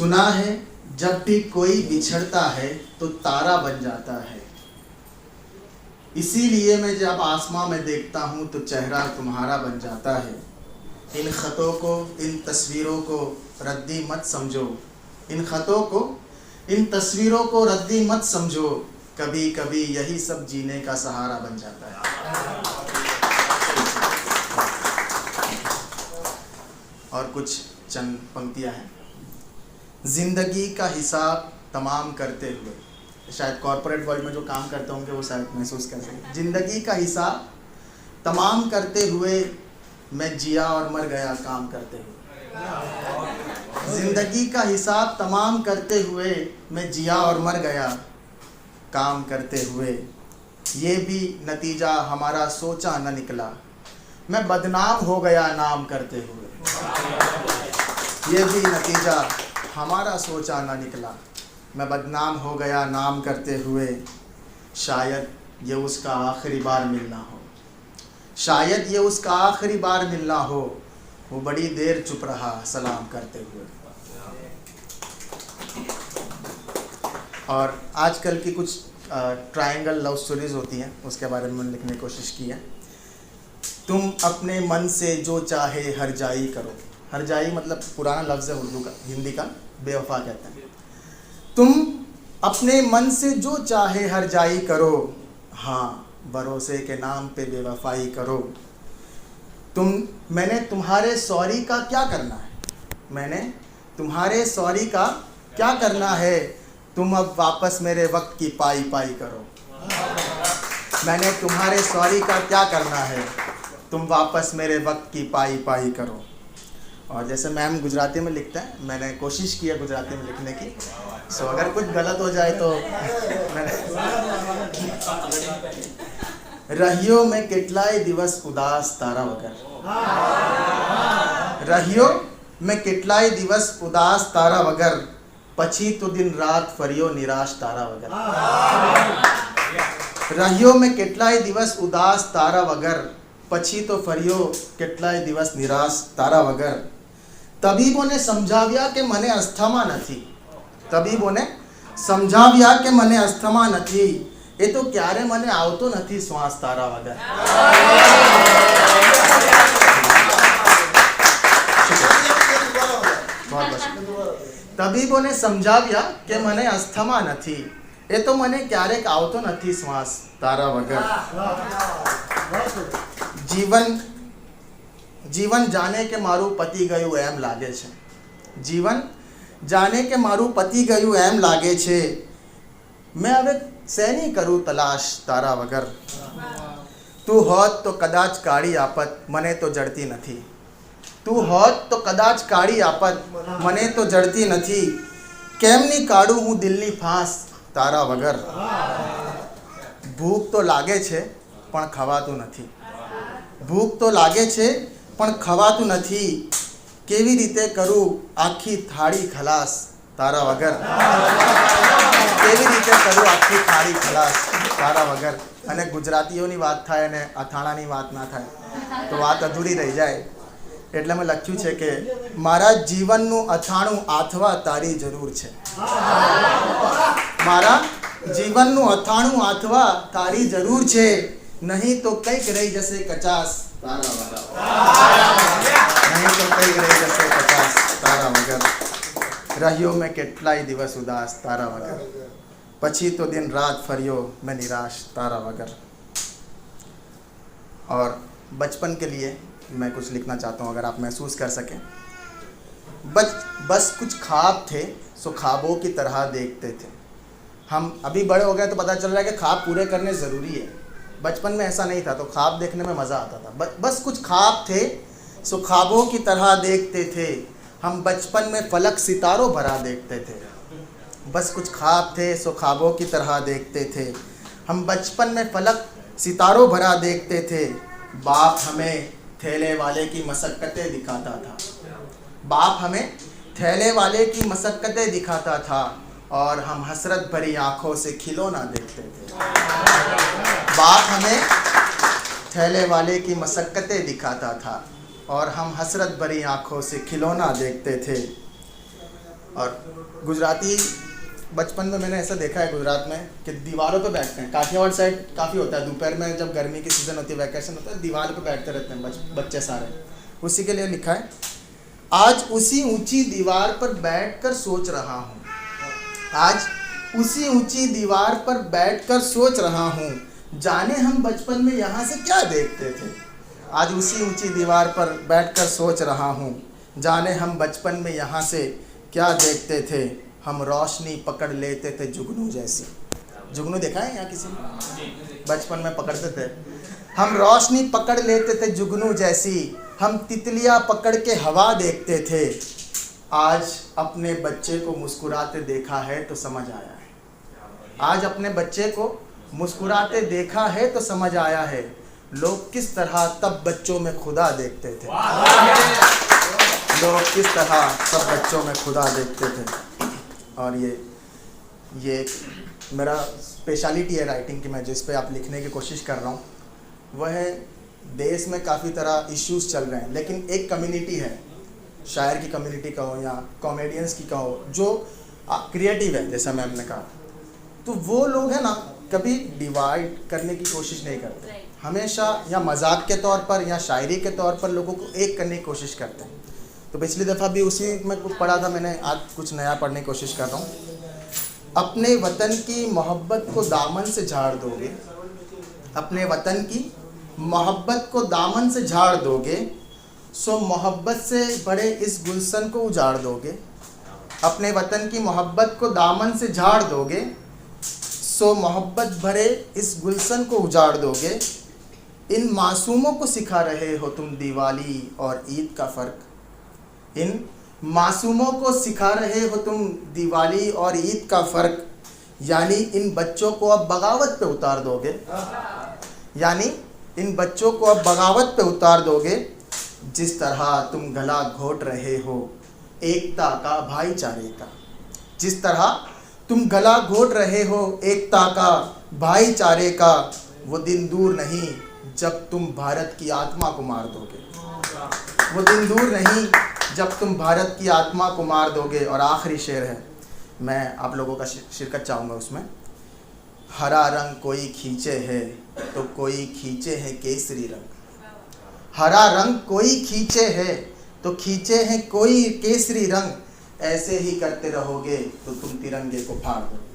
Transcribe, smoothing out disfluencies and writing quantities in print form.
सुना है जब भी कोई बिछड़ता है तो तारा बन जाता है। इसीलिए मैं जब आसमां में देखता हूँ तो चेहरा तुम्हारा बन जाता है। इन ख़तों को, इन तस्वीरों को रद्दी मत समझो। इन ख़तों को, इन तस्वीरों को रद्दी मत समझो। कभी कभी यही सब जीने का सहारा बन जाता है। और कुछ चंद पंक्तियाँ हैं। ज़िंदगी का हिसाब तमाम करते हुए, शायद कॉर्पोरेट वर्ल्ड में जो काम करते होंगे वो शायद महसूस कर सकें। ज़िंदगी का हिसाब तमाम करते हुए मैं जिया और मर गया काम करते हुए। ज़िंदगी का हिसाब तमाम करते हुए मैं जिया और मर गया काम करते हुए। ये भी नतीजा हमारा सोचा न निकला, मैं बदनाम हो गया नाम करते हुए। ये भी नतीजा हमारा सोचा न निकला, मैं बदनाम हो गया नाम करते हुए। शायद ये उसका आखिरी बार मिलना हो, शायद ये उसका आखिरी बार मिलना हो। वो बड़ी देर चुप रहा सलाम करते हुए। और आजकल की कुछ ट्रायंगल लव स्टोरीज़ होती हैं, उसके बारे में मैंने लिखने की कोशिश की है। तुम अपने मन से जो चाहे हर जाई करो। हर जाई मतलब पुराना लफ्ज़ है उर्दू का, हिंदी का बेवफा कहते हैं। तुम अपने मन से जो चाहे हर जाई करो, हाँ भरोसे के नाम पे बेवफाई करो। मैंने तुम्हारे सॉरी का क्या करना है, मैंने तुम्हारे सॉरी का क्या करना है। तुम अब वापस मेरे वक्त की पाई पाई करो। मैंने तुम्हारे सॉरी का क्या करना है, तुम वापस मेरे वक्त की पाई पाई करो। और जैसे मैम गुजराती में लिखते हैं, मैंने कोशिश की है गुजराती में लिखने की, सो अगर कुछ गलत हो जाए तो रहियो में કેટલાય દિવસ ઉદાસ તારા વગર। रहियो में કેટલાય દિવસ ઉદાસ તારા વગર, પછી તો दिन रात फरियो निराश तारा वगर। रहियो में કેટલાય દિવસ उदास तारा वगर, પછી તો ફરિયો કેટલાય દિવસ નિરાશ તારા વગર। તબીબોને સમજાવ્યા કે મને અસ્થમા નથી, તબીબોને સમજાવ્યા કે મને અસ્થમા નથી, એ તો ક્યારે મને આવતો નથી શ્વાસ તારા વગર। તબીબોને સમજાવ્યા કે મને અસ્થમા નથી, એ તો મને ક્યારેક આવતો નથી શ્વાસ તારા વગર। जीवन जाने के मारू पति गयु एम लागे छे, जीवन जाने के मारू पति गयु एम लागे छे। मैं हवे सेनी करूँ तलाश तारा वगर। तू होत तो कदाच काढ़ी आपत मने तो जड़ती नथी, तू होत तो कदाच काढ़ी आपत मने तो जड़ती नथी। केमनी काढ़ू हूँ दिलनी फांस तारा वगर। भूख तो लागे छे पण खवातुं नथी, भूख तो लागे छे पण खवातुं नथी। केवी रीते करूँ आखी थाળી खलास तारा वगर। केवी रीते करूँ आखी थाળી खलास तारा वगर। अने गुजरातीओनी वात थाय अने અથાણાની વાત ना थाय तो वात अधूरी रही जाए, એટલે મેં લખ્યું છે કે મારા જીવનનું અથાણું આથવા તારી જરૂર છે। મારા જીવનનું અથાણું આથવા તારી જરૂર છે, नहीं तो કંઈક રહી જશે કચાસ તારા વગર। नहीं तो કંઈક રહી જશે કચાસ તારા વગર। રહ્યો મેં કેટલાય દિવસ ઉદાસ તારા વગર, પછી તો दिन रात फरियो मैं निराश तारा वगर। और बचपन के लिए मैं कुछ लिखना चाहता हूँ, अगर आप महसूस कर सकें। बस कुछ ख्वाब थे सो ख्वाबों की तरह देखते थे। हम अभी बड़े हो गए तो पता चल रहा है कि ख्वाब पूरे करने ज़रूरी है। बचपन में ऐसा नहीं था, तो ख्वाब देखने में मज़ा आता था। बस कुछ ख्वाब थे सो ख्वाबों की तरह देखते थे। हम बचपन में फलक सितारों भरा देखते थे। बस कुछ ख्वाब थे सो ख्वाबों की तरह देखते थे। हम बचपन में फलक सितारों भरा देखते थे। बाप हमें थैले वाले की मशक्क़तें दिखाता था, बाप हमें थैले वाले की मशक्क़तें दिखाता था, और हम हसरत भरी आँखों से खिलौना देखते थे। बाप हमें थैले वाले की मशक्क़तें दिखाता था और हम हसरत भरी आँखों से खिलौना देखते थे। और गुजराती बचपन में मैंने ऐसा देखा है गुजरात में कि दीवारों पे बैठते हैं। काठियावाड़ साइड काफ़ी होता है, दोपहर में जब गर्मी की सीज़न होती है, वैकेशन होता है, दीवार पे बैठते रहते हैं बच्चे सारे। उसी के लिए लिखा है, आज उसी ऊंची दीवार पर बैठकर सोच रहा हूँ, आज उसी ऊंची दीवार पर बैठकर सोच रहा हूँ, जाने हम बचपन में यहाँ से क्या देखते थे। आज उसी ऊंची दीवार पर बैठकर सोच रहा हूँ, जाने हम बचपन में यहाँ से क्या देखते थे। हम रोशनी पकड़ लेते थे जुगनू जैसी। जुगनू देखा है यहाँ किसी ने? बचपन में पकड़ते थे। हम रोशनी पकड़ लेते थे जुगनू जैसी, हम तितलियाँ पकड़ के हवा देखते थे। आज अपने बच्चे को मुस्कुराते देखा है तो समझ आया है। आज अपने बच्चे को मुस्कुराते देखा है तो समझ आया है, लोग किस तरह तब बच्चों में खुदा देखते थे। लोग किस तरह तब बच्चों में खुदा देखते थे। और ये मेरा स्पेशलिटी है राइटिंग की, मैं जिस पे आप लिखने की कोशिश कर रहा हूँ वह है, देश में काफ़ी तरह इश्यूज चल रहे हैं, लेकिन एक कम्युनिटी है, शायर की कम्युनिटी कहो या कॉमेडियंस की कहो, जो क्रिएटिव है, जैसा मैम ने कहा। तो वो लोग हैं ना, कभी डिवाइड करने की कोशिश नहीं करते, हमेशा या मजाक के तौर पर या शायरी के तौर पर लोगों को एक करने की कोशिश करते हैं। तो पिछली दफ़ा भी उसी में कुछ पढ़ा था मैंने, आज कुछ नया पढ़ने की कोशिश कर रहा हूँ। अपने वतन की मोहब्बत को दामन से झाड़ दोगे, अपने वतन की मोहब्बत को दामन से झाड़ दोगे, सो मोहब्बत से बड़े इस गुलशन को उजाड़ दोगे। अपने वतन की मोहब्बत को दामन से झाड़ दोगे, सो मोहब्बत भरे इस गुलशन को उजाड़ दोगे। इन मासूमों को सिखा रहे हो तुम दिवाली और ईद का फ़र्क। इन मासूमों को सिखा रहे हो तुम दिवाली और ईद का फ़र्क। यानी इन बच्चों को अब बगावत पे उतार दोगे, यानी इन बच्चों को अब बगावत पे उतार दोगे। जिस तरह तुम गला घोट रहे हो एकता का, भाईचारे का, जिस तरह तुम गला घोट रहे हो एकता का, भाईचारे का, वो दिन दूर नहीं जब तुम भारत की आत्मा को मार दोगे। वो दिन दूर नहीं जब तुम भारत की आत्मा को मार दोगे। और आखिरी शेर है, मैं आप लोगों का शिरकत चाहूँगा उसमें। हरा रंग कोई खींचे है तो कोई खींचे है केसरी रंग। हरा रंग कोई खींचे है तो खींचे हैं कोई केसरी रंग। ऐसे ही करते रहोगे तो तुम तिरंगे को फाड़ दोगे।